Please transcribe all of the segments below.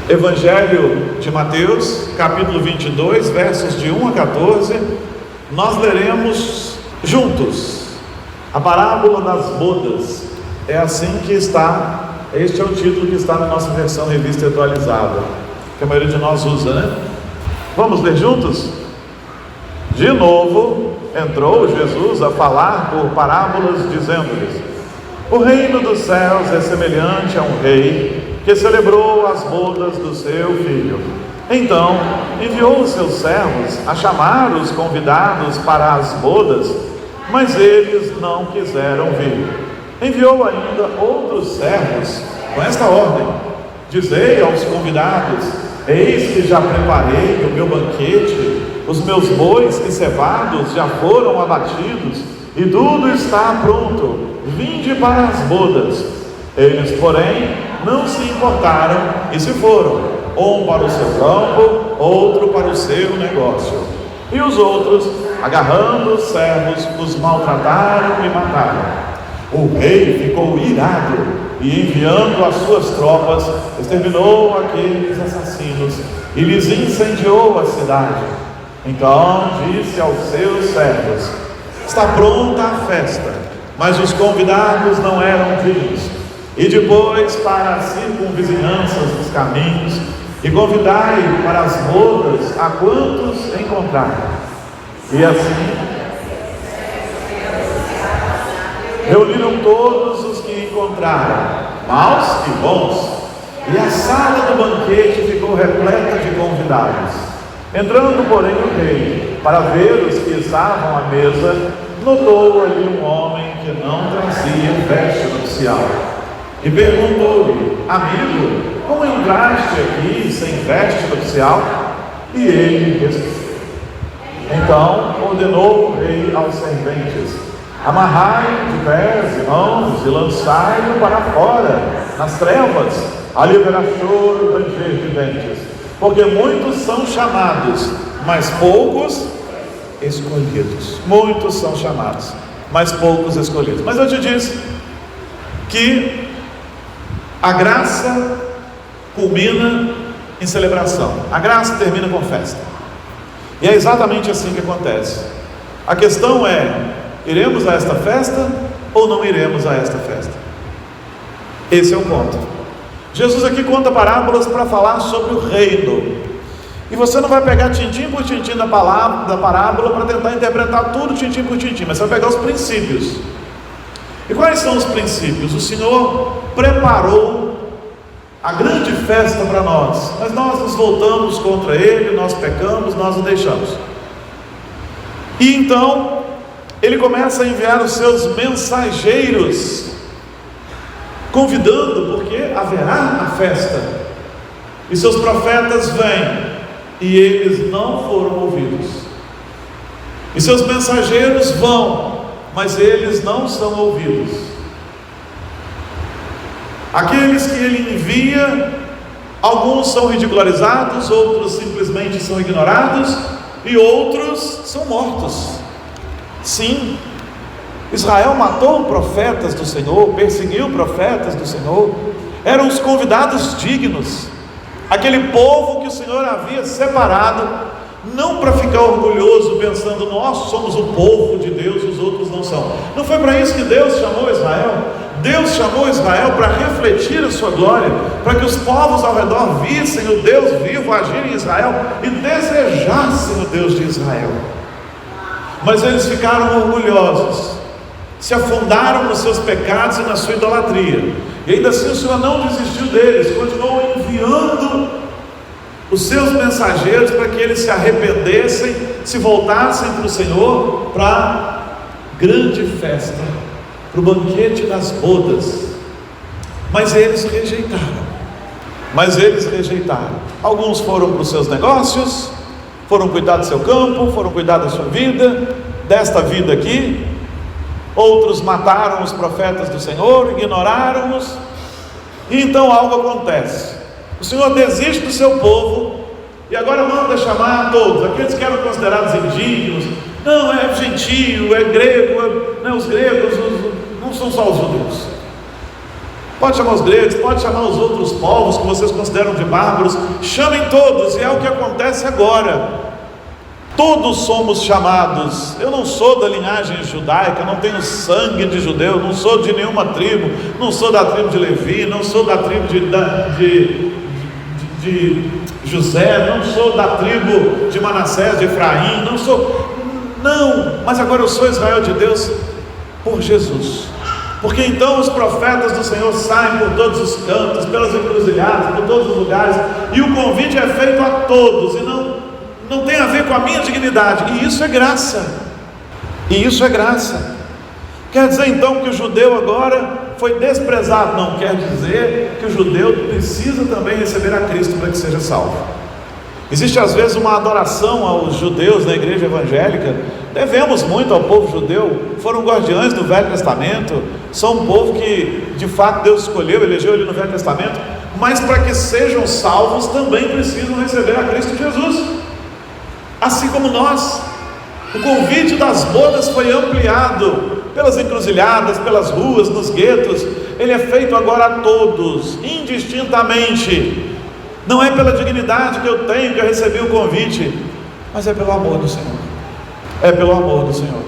Evangelho de Mateus, capítulo 22, versos de 1 a 14, nós leremos juntos a parábola das bodas. É assim que está, este é o título que está na nossa versão revista atualizada, que a maioria de nós usa, né? Vamos ler juntos? De novo, entrou Jesus a falar por parábolas, dizendo-lhes: o reino dos céus é semelhante a um rei que celebrou as bodas do seu filho. Então enviou os seus servos a chamar os convidados para as bodas, mas eles não quiseram vir. Enviou ainda outros servos com esta ordem: dizei aos convidados: eis que já preparei o meu banquete, os meus bois e cevados já foram abatidos, e tudo está pronto, vinde para as bodas. Eles, porém, não se importaram e se foram, um para o seu campo, outro para o seu negócio. E os outros, agarrando os servos, os maltrataram e mataram. O rei ficou irado e, enviando as suas tropas, exterminou aqueles assassinos e lhes incendiou a cidade. Então disse aos seus servos: está pronta a festa, mas os convidados não eram dignos. E depois para as circunvizinhanças dos caminhos, e convidai para as bodas a quantos encontrarem. E assim reuniram todos os que encontraram, maus e bons, e a sala do banquete ficou repleta de convidados. Entrando, porém, o rei, para ver os que estavam à mesa, notou ali um homem que não trazia veste nupcial. E perguntou-lhe: amigo, como entraste aqui sem veste nupcial? E ele respondeu. Então ordenou o rei aos serventes: amarrai de pés e mãos e lançai-o para fora, nas trevas, ali haverá choro e ranger de dentes, porque muitos são chamados, mas poucos escolhidos. Muitos são chamados, mas poucos escolhidos. Mas eu te disse que a graça culmina em celebração. A graça termina com festa. E é exatamente assim que acontece. A questão é: iremos a esta festa ou não iremos a esta festa? Esse é o ponto. Jesus aqui conta parábolas para falar sobre o reino. E você não vai pegar tintim por tintim da parábola para tentar interpretar tudo tintim por tintim, mas você vai pegar os princípios. E quais são os princípios? O Senhor preparou a grande festa para nós, mas nós nos voltamos contra Ele, nós pecamos, nós o deixamos. E então Ele começa a enviar os seus mensageiros, convidando, porque haverá a festa. E seus profetas vêm, e eles não foram ouvidos. E seus mensageiros vão, mas eles não são ouvidos. Aqueles que ele envia, alguns são ridicularizados, outros simplesmente são ignorados, e outros são mortos. Sim, Israel matou profetas do Senhor, perseguiu profetas do Senhor, eram os convidados dignos, aquele povo que o Senhor havia separado, não para ficar orgulhoso pensando: nós somos o povo de Deus, os outros não são. Não foi para isso que Deus chamou Israel. Deus chamou Israel para refletir a sua glória, para que os povos ao redor vissem o Deus vivo agir em Israel e desejassem o Deus de Israel. Mas eles ficaram orgulhosos, se afundaram nos seus pecados e na sua idolatria, e ainda assim o Senhor não desistiu deles, continuou enviando os seus mensageiros para que eles se arrependessem, se voltassem para o Senhor, para a grande festa, para o banquete das bodas. Mas eles rejeitaram. Alguns foram para os seus negócios, foram cuidar do seu campo, foram cuidar da sua vida, desta vida aqui. Outros mataram os profetas do Senhor, ignoraram-os. E então algo acontece. O Senhor desiste do seu povo e agora manda chamar todos, aqueles que eram considerados indignos. Não, é gentio, é grego, os gregos não são só os judeus. pode chamar os gregos, pode chamar os outros povos que vocês consideram de bárbaros, chamem todos, e é o que acontece agora. Todos somos chamados. Eu não sou da linhagem judaica, não tenho sangue de judeu, não sou de nenhuma tribo, não sou da tribo de Levi, não sou da tribo de José, não sou da tribo de Manassés, de Efraim, não, mas agora eu sou Israel de Deus por Jesus. Porque então os profetas do Senhor saem por todos os cantos, pelas encruzilhadas, por todos os lugares, e o convite é feito a todos, e não tem a ver com a minha dignidade, e isso é graça, quer dizer então que o judeu agora foi desprezado? Não, quer dizer que o judeu precisa também receber a Cristo para que seja salvo. Existe às vezes uma adoração aos judeus na igreja evangélica, devemos muito ao povo judeu, foram guardiães do Velho Testamento, são um povo que de fato Deus escolheu, elegeu ele no Velho Testamento, mas para que sejam salvos também precisam receber a Cristo Jesus. Assim como nós, o convite das bodas foi ampliado pelas encruzilhadas, pelas ruas, nos guetos, ele é feito agora a todos, indistintamente. Não é pela dignidade que eu tenho que eu recebi o convite, mas é pelo amor do Senhor. É pelo amor do Senhor.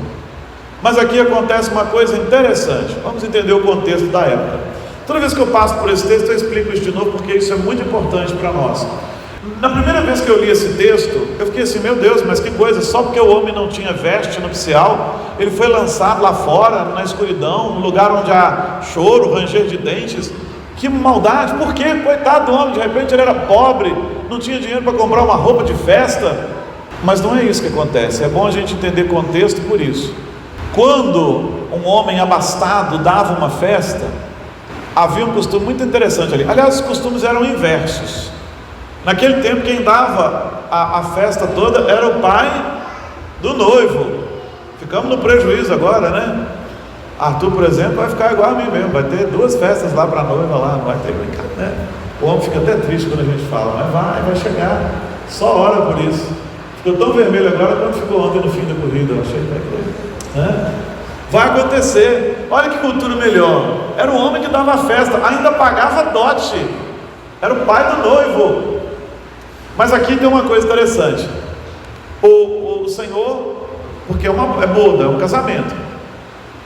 Mas aqui acontece uma coisa interessante, vamos entender o contexto da época. Toda vez que eu passo por esse texto, eu explico isso de novo, porque isso é muito importante para nós. Na primeira vez que eu li esse texto, eu fiquei assim, meu Deus, mas que coisa, só porque o homem não tinha veste nupcial, ele foi lançado lá fora, na escuridão, no lugar onde há choro, ranger de dentes. Que maldade, por quê? Coitado do homem, de repente ele era pobre, não tinha dinheiro para comprar uma roupa de festa. Mas não é isso que acontece, é bom a gente entender contexto por isso. Quando um homem abastado dava uma festa, havia um costume muito interessante ali. Aliás, os costumes eram inversos. Naquele tempo quem dava a festa toda era o pai do noivo. Ficamos no prejuízo agora, né? Arthur, por exemplo, vai ficar igual a mim mesmo, vai ter 2 festas lá para a noiva lá, não vai ter brincadeira, né? O homem fica até triste quando a gente fala, mas vai chegar, só ora por isso. Ficou tão vermelho agora quanto ficou ontem no fim da corrida, eu achei que vai acontecer. Olha que cultura melhor, era um homem que dava a festa, ainda pagava dote, era o pai do noivo. Mas aqui tem uma coisa interessante, o Senhor, porque é boda, é um casamento,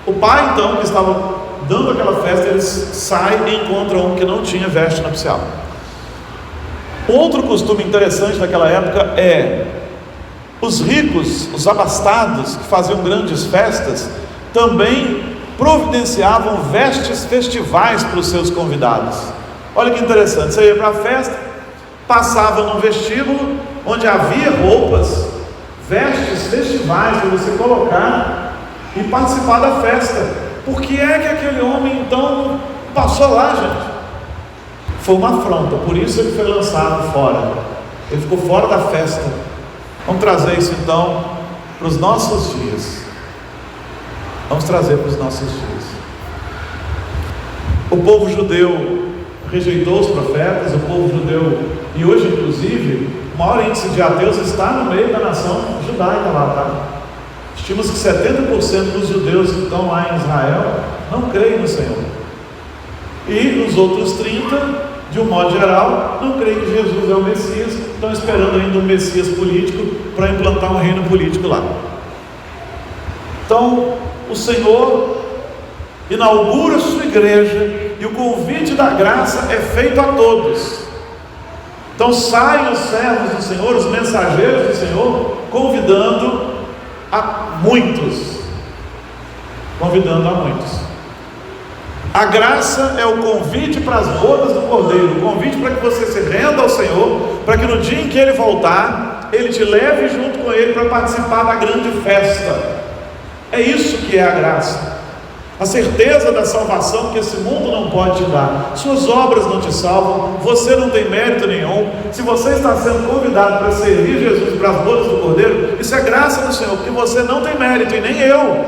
o pai então que estava dando aquela festa, ele sai e encontra um que não tinha veste nupcial. Outro costume interessante daquela época é, os ricos, os abastados, que faziam grandes festas, também providenciavam vestes festivais para os seus convidados. Olha que interessante, você ia para a festa, passava num vestíbulo onde havia roupas, vestes festivais para você colocar e participar da festa. Por que é que aquele homem então passou lá, gente? Foi uma afronta, por isso ele foi lançado fora, ele ficou fora da festa. Vamos trazer isso então para os nossos dias. Vamos trazer para os nossos dias. O povo judeu rejeitou os profetas, o povo judeu, e hoje inclusive o maior índice de ateus está no meio da nação judaica lá, tá? Estima-se que 70% dos judeus que estão lá em Israel não creem no Senhor, e os outros 30%, de um modo geral, não creem que Jesus é o Messias, estão esperando ainda um Messias político para implantar um reino político lá. Então o Senhor inaugura a sua igreja, e o convite da graça é feito a todos. Então saem os servos do Senhor, os mensageiros do Senhor, convidando a muitos. A graça é o convite para as bodas do Cordeiro, o convite para que você se renda ao Senhor, para que no dia em que Ele voltar, Ele te leve junto com Ele para participar da grande festa. É isso que é a graça. A certeza da salvação que esse mundo não pode te dar. Suas obras não te salvam, você não tem mérito nenhum. Se você está sendo convidado para servir Jesus para as bodas do Cordeiro, isso é graça do Senhor, porque você não tem mérito, e nem eu.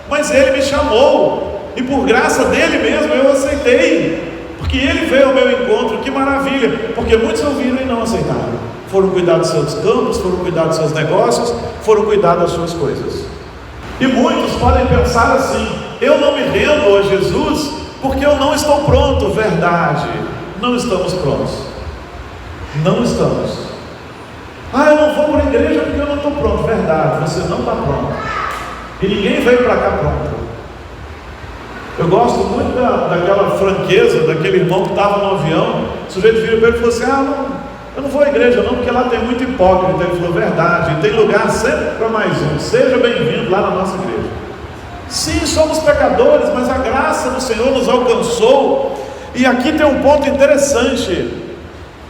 Mas Ele me chamou, e por graça dEle mesmo eu aceitei, porque Ele veio ao meu encontro. Que maravilha, porque muitos ouviram e não aceitaram. Foram cuidar dos seus campos, foram cuidar dos seus negócios, foram cuidar das suas coisas. E muitos podem pensar assim: eu não me rendo a Jesus porque eu não estou pronto. Verdade, não estamos prontos. Não estamos. Eu não vou para a igreja porque eu não estou pronto. Verdade, você não está pronto. E ninguém veio para cá pronto. Eu gosto muito daquela franqueza daquele irmão que estava no avião. O sujeito vira para ele e falou assim: eu não vou à igreja não, porque lá tem muito hipócrita. Ele falou: verdade, tem lugar sempre para mais um. Seja bem-vindo lá na nossa igreja. Sim, somos pecadores, mas a graça do Senhor nos alcançou. E aqui tem um ponto interessante: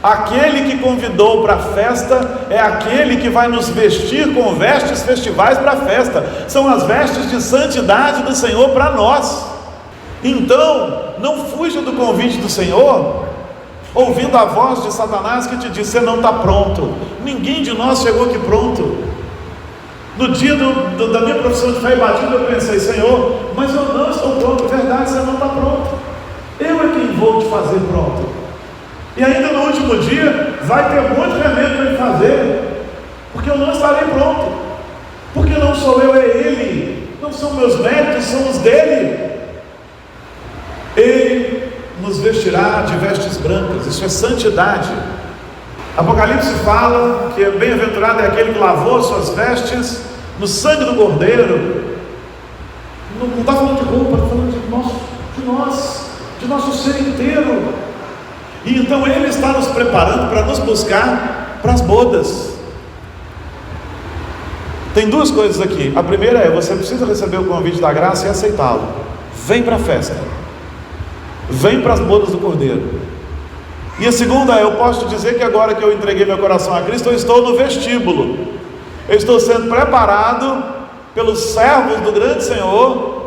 aquele que convidou para a festa é aquele que vai nos vestir com vestes festivais para a festa. São as vestes de santidade do Senhor para nós. Então, não fuja do convite do Senhor, ouvindo a voz de Satanás que te diz: você não está pronto. Ninguém de nós chegou aqui pronto. No dia da minha profissão de fé e batismo, eu pensei: Senhor, mas eu não estou pronto. Verdade, você não está pronto. Eu é quem vou te fazer pronto. E ainda no último dia vai ter muito remédio para me fazer, porque eu não estarei pronto. Porque não sou eu, é Ele. Não são meus méritos, são os dele. Ele nos vestirá de vestes brancas. Isso é santidade. Apocalipse fala que bem-aventurado é aquele que lavou suas vestes no sangue do Cordeiro. Não está falando de roupa, está falando de nosso ser inteiro. E então Ele está nos preparando para nos buscar para as bodas. Tem duas coisas aqui. A primeira é: você precisa receber o convite da graça e aceitá-lo. Vem para a festa, vem para as bodas do Cordeiro. E a segunda é: eu posso te dizer que agora que eu entreguei meu coração a Cristo, eu estou no vestíbulo. Eu estou sendo preparado pelos servos do grande Senhor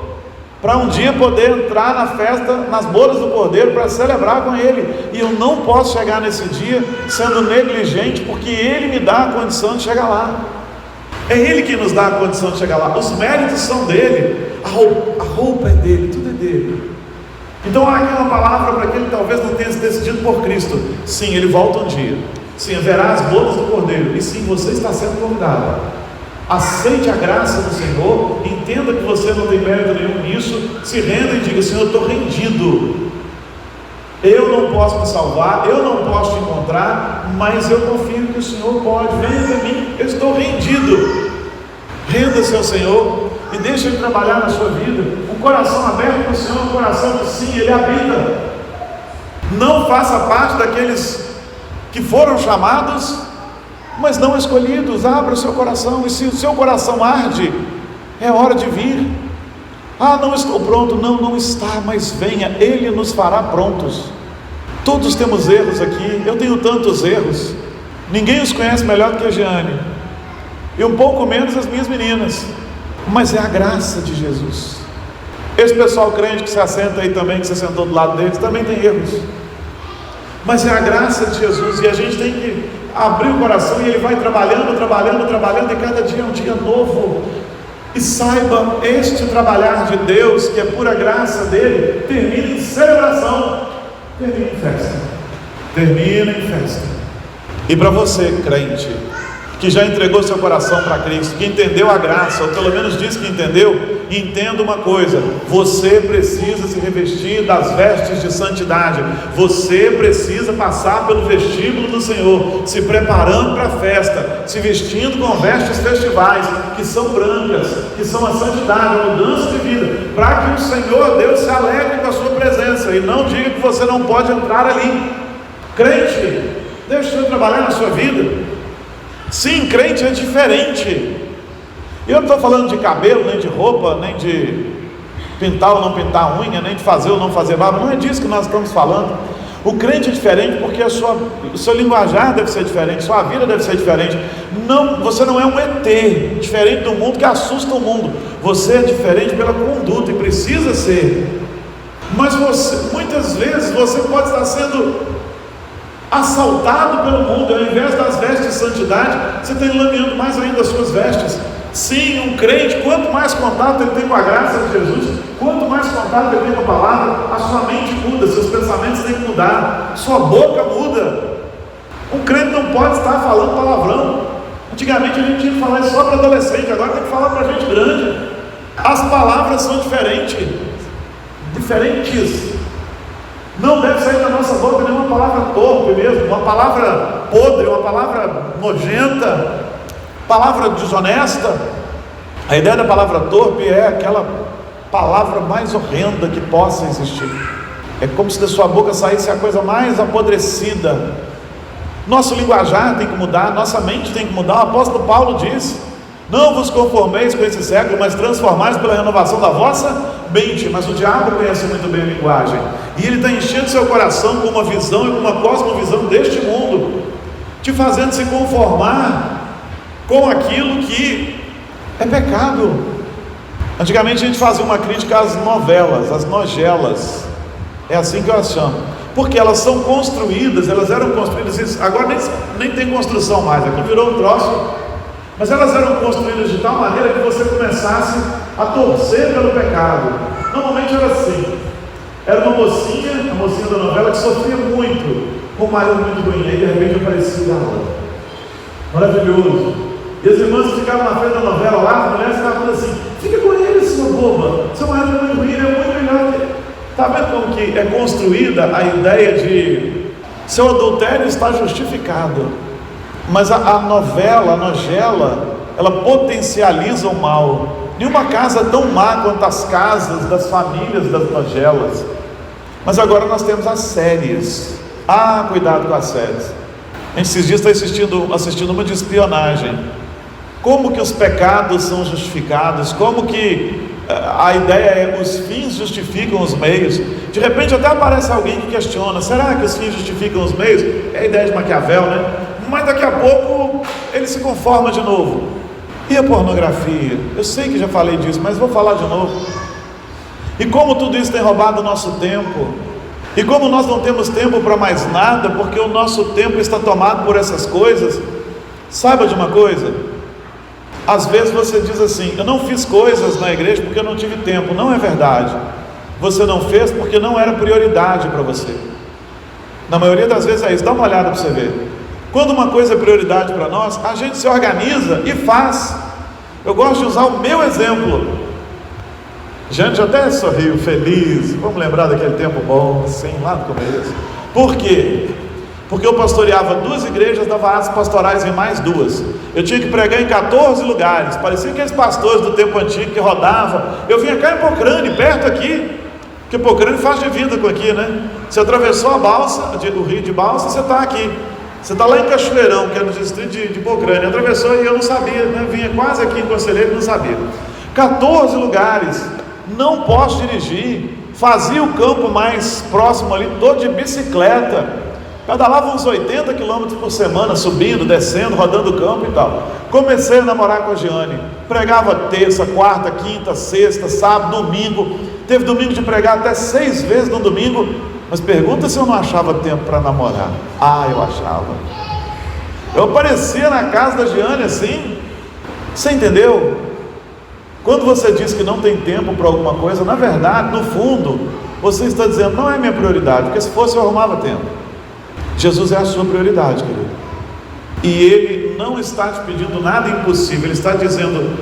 para um dia poder entrar na festa, nas bodas do Cordeiro, para celebrar com Ele. E eu não posso chegar nesse dia sendo negligente, porque Ele me dá a condição de chegar lá. É Ele que nos dá a condição de chegar lá. Os méritos são dele, a roupa é dele, tudo é dele. Então há aqui uma palavra para aquele que talvez não tenha se decidido por Cristo. Sim, Ele volta um dia. Sim, haverá as bodas do Cordeiro. E sim, você está sendo convidado. Aceite a graça do Senhor. Entenda que você não tem mérito nenhum nisso. Se renda e diga: Senhor, eu estou rendido. Eu não posso me salvar, eu não posso te encontrar, mas eu confio que o Senhor pode. Venha até mim, eu estou rendido. Renda-se ao Senhor e deixa Ele trabalhar na sua vida. Um coração aberto para o Senhor, um coração que sim, Ele habita. Não faça parte daqueles que foram chamados, mas não escolhidos. Abra o seu coração, e se o seu coração arde, é hora de vir. Não estou pronto. Não está, mas venha, Ele nos fará prontos. Todos temos erros aqui. Eu tenho tantos erros. Ninguém os conhece melhor do que a Jeane, e um pouco menos as minhas meninas. Mas é a graça de Jesus. Esse pessoal crente que se assenta aí também, que você sentou do lado deles, também tem erros. Mas é a graça de Jesus, e a gente tem que abrir o coração, e Ele vai trabalhando, e cada dia é um dia novo. E saiba, este trabalhar de Deus, que é pura graça dele, termina em celebração, termina em festa. Termina em festa. E para você, crente, que já entregou seu coração para Cristo, que entendeu a graça, ou pelo menos disse que entendeu, entenda uma coisa: você precisa se revestir das vestes de santidade. Você precisa passar pelo vestíbulo do Senhor, se preparando para a festa, se vestindo com vestes festivais, que são brancas, que são a santidade, a mudança de vida, para que o Senhor Deus se alegre com a sua presença, e não diga que você não pode entrar ali. Crente, deixa o Senhor trabalhar na sua vida. Sim, crente é diferente. Eu não estou falando de cabelo, nem de roupa, nem de pintar ou não pintar a unha, nem de fazer ou não fazer barba. Não é disso que nós estamos falando. O crente é diferente porque o seu linguajar deve ser diferente, sua vida deve ser diferente. Você não é um ET, diferente do mundo que assusta o mundo. Você é diferente pela conduta, e precisa ser. Mas muitas vezes você pode estar sendo assaltado pelo mundo. Ao invés das vestes de santidade, você está enlameando mais ainda as suas vestes. Sim, um crente, quanto mais contato ele tem com a graça de Jesus, quanto mais contato ele tem com a palavra, a sua mente muda, seus pensamentos têm que mudar, sua boca muda. Um crente não pode estar falando palavrão. Antigamente a gente tinha que falar isso só para adolescente, agora tem que falar para gente grande. As palavras são diferentes. Não deve sair da nossa boca nenhuma palavra torpe mesmo, uma palavra podre, uma palavra nojenta, palavra desonesta. A ideia da palavra torpe é aquela palavra mais horrenda que possa existir. É como se da sua boca saísse a coisa mais apodrecida. Nosso linguajar tem que mudar, nossa mente tem que mudar. O apóstolo Paulo diz: não vos conformeis com esse século, mas transformais pela renovação da vossa mente. Mas o diabo conhece muito bem a linguagem, e ele está enchendo seu coração com uma visão e com uma cosmovisão deste mundo, te fazendo se conformar com aquilo que é pecado. Antigamente a gente fazia uma crítica às novelas, às nojelas, é assim que eu as chamo, porque elas são construídas, elas eram construídas, agora nem tem construção mais, aqui virou um troço, mas elas eram construídas de tal maneira que você começasse a torcer pelo pecado. Normalmente era assim, era uma mocinha, a mocinha da novela, que sofria muito, com um marido muito ruim, aí de repente aparecia o garoto, maravilhoso, e as irmãs que ficavam na frente da novela lá, as mulheres ficavam falando assim: fica com ele, sua boba, seu marido é muito ruim, ele é muito melhor que... Está vendo como que é construída a ideia de seu adultério está justificado? Mas a novela, a nogela, ela potencializa o mal. Nenhuma casa é tão má quanto as casas das famílias das nogelas. Mas agora nós temos as séries. Cuidado com as séries. A gente esses dias está assistindo uma de espionagem. Como que os pecados são justificados? Como que a ideia é os fins justificam os meios. De repente até aparece alguém que questiona: será que os fins justificam os meios? É a ideia de Maquiavel, né? Mas daqui a pouco ele se conforma de novo. E a pornografia? Eu sei que já falei disso, mas vou falar de novo. E como tudo isso tem roubado o nosso tempo, e como nós não temos tempo para mais nada, porque o nosso tempo está tomado por essas coisas. Saiba de uma coisa, às vezes você diz assim: eu não fiz coisas na igreja porque eu não tive tempo. Não é verdade. Você não fez porque não era prioridade para você. Na maioria das vezes é isso. Dá uma olhada para você ver. Quando uma coisa é prioridade para nós, a gente se organiza e faz. Eu gosto de usar o meu exemplo. Gente até sorriu, feliz. Vamos lembrar daquele tempo bom, assim, lá no começo. Por quê? Porque eu pastoreava 2 igrejas, dava atos pastorais em mais 2. Eu tinha que pregar em 14 lugares. Parecia aqueles pastores do tempo antigo que rodavam. Eu vinha cá em Pocrane, perto aqui, porque Pocrane faz divisa com aqui, né? Você atravessou a balsa, o rio de Balsa, você está aqui. Você está lá em Cachoeirão, que é no distrito de Pocrane. Atravessou e eu não sabia, né? Vinha quase aqui em Conselheiro e não sabia. 14 lugares, não posso dirigir. Fazia o campo mais próximo ali, todo de bicicleta. Pedalava uns 80 km por semana, subindo, descendo, rodando o campo e tal. Comecei a namorar com a Giane. Pregava terça, quarta, quinta, sexta, sábado, domingo. Teve domingo de pregar até 6 vezes no domingo. Mas pergunta se eu não achava tempo para namorar. Eu achava. Eu aparecia na casa da Giane assim. Você entendeu? Quando você diz que não tem tempo para alguma coisa, na verdade, no fundo, você está dizendo: não é minha prioridade, porque se fosse eu arrumava tempo. Jesus é a sua prioridade, querido. E Ele não está te pedindo nada impossível. Ele está dizendo: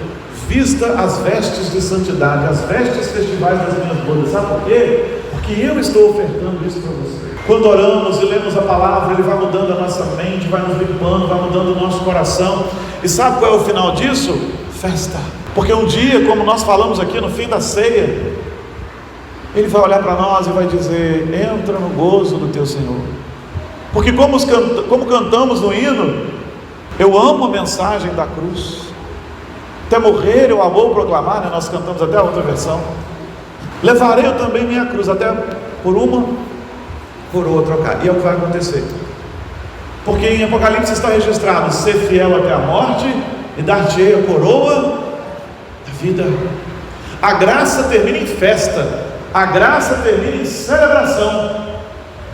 vista as vestes de santidade, as vestes festivais das minhas bodas. Sabe por quê? Porque eu estou ofertando isso para você. Quando oramos e lemos a palavra, Ele vai mudando a nossa mente, vai nos limpando, vai mudando o nosso coração. E sabe qual é o final disso? Festa. Porque um dia, como nós falamos aqui no fim da ceia, Ele vai olhar para nós e vai dizer: entra no gozo do teu Senhor. Porque como cantamos no hino, eu amo a mensagem da cruz. Até morrer eu a vou proclamar, né? Nós cantamos até a outra versão. Levarei eu também minha cruz, até por uma, por outra trocar. E é o que vai acontecer. Porque em Apocalipse está registrado: ser fiel até a morte e dar-te-ei a coroa da vida. A graça termina em festa, a graça termina em celebração.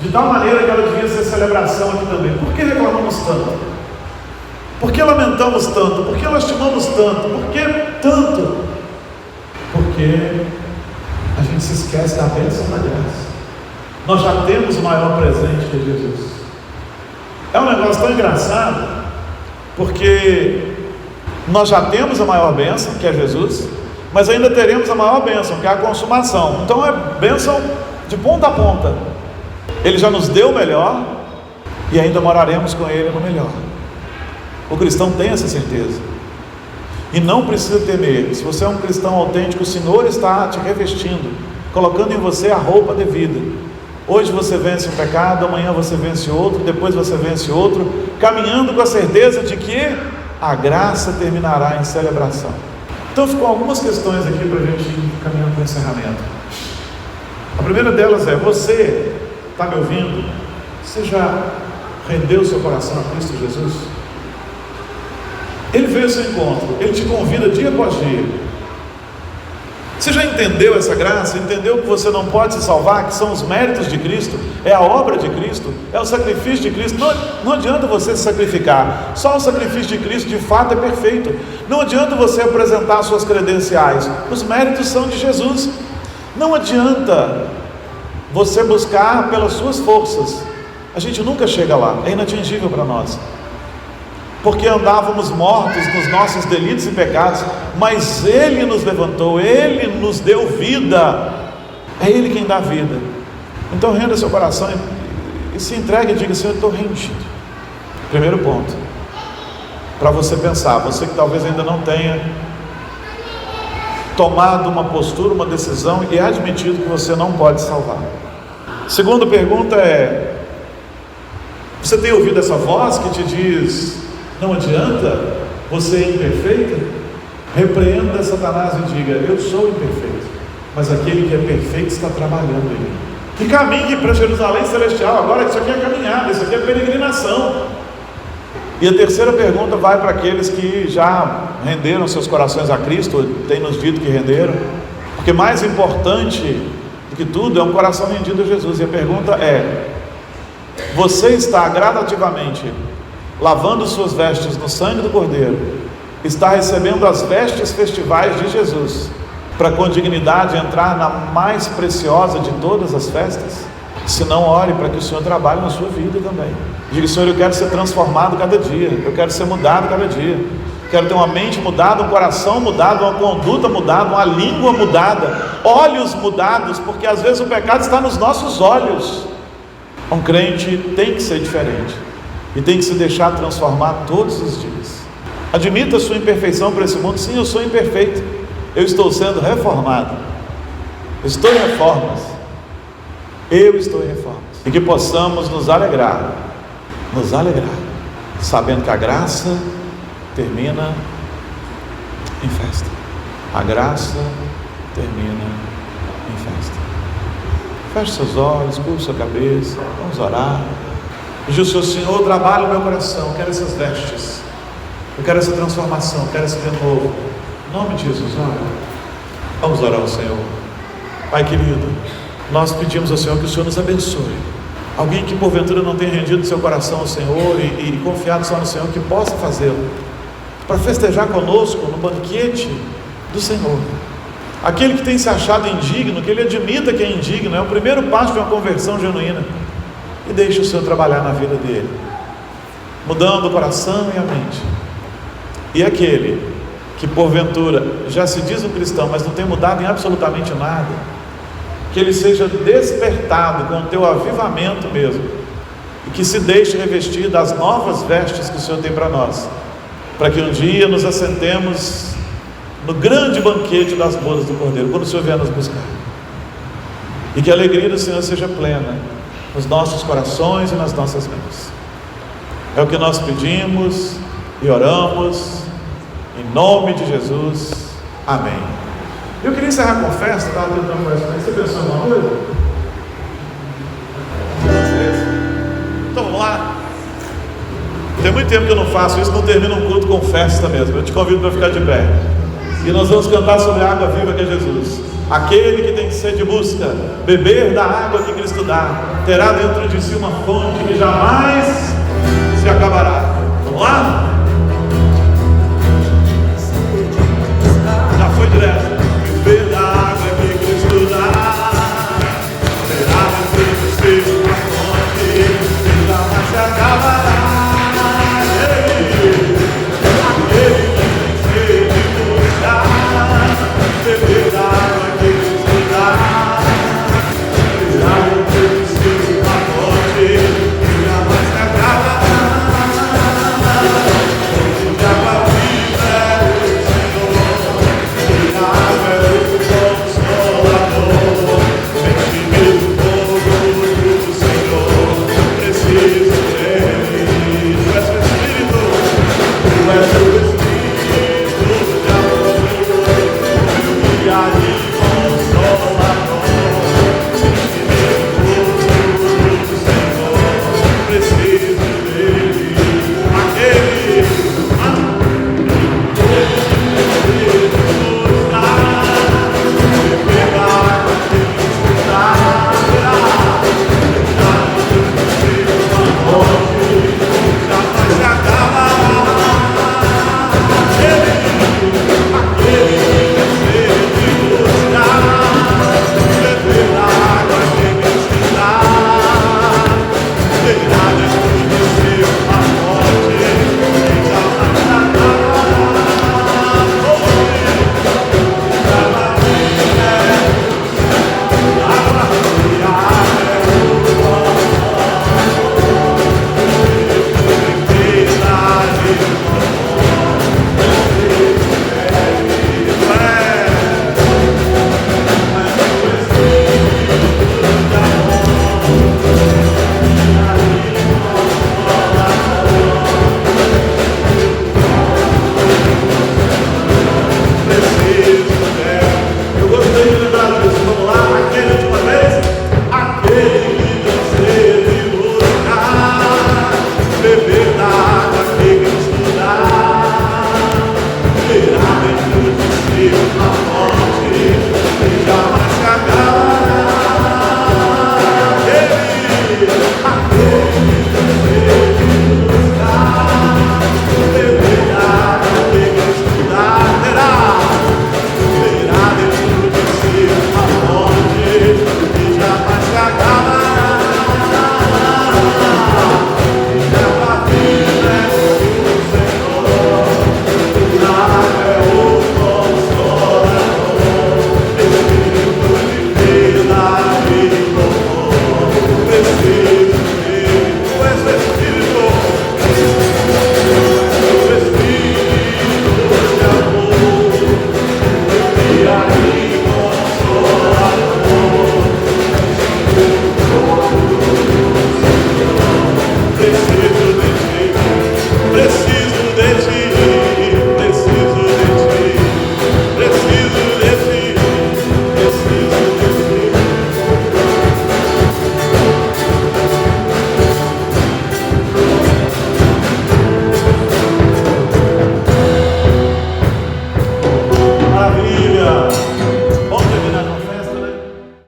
De tal maneira que ela devia ser celebração aqui também. Por que reclamamos tanto? Por que lamentamos tanto? Por que lastimamos tanto? Por que tanto? Porque a gente se esquece da bênção da graça. Nós já temos o maior presente que é Jesus. É um negócio tão engraçado, porque nós já temos a maior bênção, que é Jesus, mas ainda teremos a maior bênção, que é a consumação. Então é bênção de ponta a ponta. Ele já nos deu o melhor e ainda moraremos com Ele no melhor. O cristão tem essa certeza e não precisa temer. Se você é um cristão autêntico, o Senhor está te revestindo, colocando em você a roupa devida. Hoje você vence um pecado, amanhã você vence outro, depois você vence outro, caminhando com a certeza de que a graça terminará em celebração. Então ficou algumas questões aqui para a gente ir caminhando para o encerramento. A primeira delas é: você está me ouvindo? Você já rendeu seu coração a Cristo Jesus? Ele veio ao seu encontro, Ele te convida dia após dia. Você já entendeu essa graça? Entendeu que você não pode se salvar, que são os méritos de Cristo, é a obra de Cristo, é o sacrifício de Cristo? Não adianta você se sacrificar, só o sacrifício de Cristo de fato é perfeito. Não adianta você apresentar suas credenciais, os méritos são de Jesus. Não adianta você buscar pelas suas forças, a gente nunca chega lá, é inatingível para nós, porque andávamos mortos nos nossos delitos e pecados, mas Ele nos levantou, Ele nos deu vida, é Ele quem dá vida. Então renda seu coração e se entregue e diga: Senhor, eu estou rendido. Primeiro ponto, para você pensar, você que talvez ainda não tenha tomado uma postura, uma decisão e admitido que você não pode salvar. Segunda pergunta é: você tem ouvido essa voz que te diz: não adianta, você é imperfeito? Repreenda Satanás e diga: eu sou imperfeito, mas aquele que é perfeito está trabalhando em mim. E caminhe para Jerusalém Celestial. Agora isso aqui é caminhada, isso aqui é peregrinação. E a terceira pergunta vai para aqueles que já renderam seus corações a Cristo, tem nos dito que renderam, porque mais importante do que tudo é um coração rendido a Jesus. E a pergunta é: você está gradativamente lavando suas vestes no sangue do Cordeiro, está recebendo as vestes festivais de Jesus, para com dignidade entrar na mais preciosa de todas as festas? Se não, ore para que o Senhor trabalhe na sua vida também. Diga: Senhor, eu quero ser transformado cada dia, eu quero ser mudado cada dia, quero ter uma mente mudada, um coração mudado, uma conduta mudada, uma língua mudada, olhos mudados, porque às vezes o pecado está nos nossos olhos. Um crente tem que ser diferente e tem que se deixar transformar todos os dias. Admita a sua imperfeição para esse mundo. Sim, eu sou imperfeito, eu estou sendo reformado, estou em reformas, eu estou em reformas. E que possamos nos alegrar, sabendo que a graça termina em festa. A graça termina em festa. Feche seus olhos, curva sua cabeça, vamos orar. Diz ao Senhor: trabalhe o meu coração, eu quero essas vestes, eu quero essa transformação, eu quero esse renovo. Em nome de Jesus, ora. Vamos orar ao Senhor. Pai querido, nós pedimos ao Senhor que o Senhor nos abençoe. Alguém que porventura não tenha rendido seu coração ao Senhor e confiado só no Senhor, que possa fazê-lo, para festejar conosco no banquete do Senhor. Aquele que tem se achado indigno, que ele admita que é indigno, é o primeiro passo de uma conversão genuína. E deixe o Senhor trabalhar na vida dele, mudando o coração e a mente. E aquele que porventura já se diz um cristão, mas não tem mudado em absolutamente nada, que ele seja despertado com o teu avivamento mesmo, e que se deixe revestir das novas vestes que o Senhor tem para nós, para que um dia nos assentemos no grande banquete das bodas do Cordeiro, quando o Senhor vier nos buscar, e que a alegria do Senhor seja plena nos nossos corações e nas nossas mentes. É o que nós pedimos e oramos em nome de Jesus, amém. Eu queria encerrar com festa, estava tentando conversar. Você pensou em uma coisa? Então vamos lá. Tem muito tempo que eu não faço isso, não termino um culto com festa mesmo. Eu te convido para ficar de pé. E nós vamos cantar sobre a água viva que é Jesus. Aquele que tem sede busca beber da água que Cristo dá, terá dentro de si uma fonte que jamais se acabará. Vamos lá? Já foi direto. Beber da água que Cristo dá, terá dentro de si uma fonte que jamais se acabará. Aquele que tem sede busca beber da água que Cristo dá, terá dentro de si uma fonte verso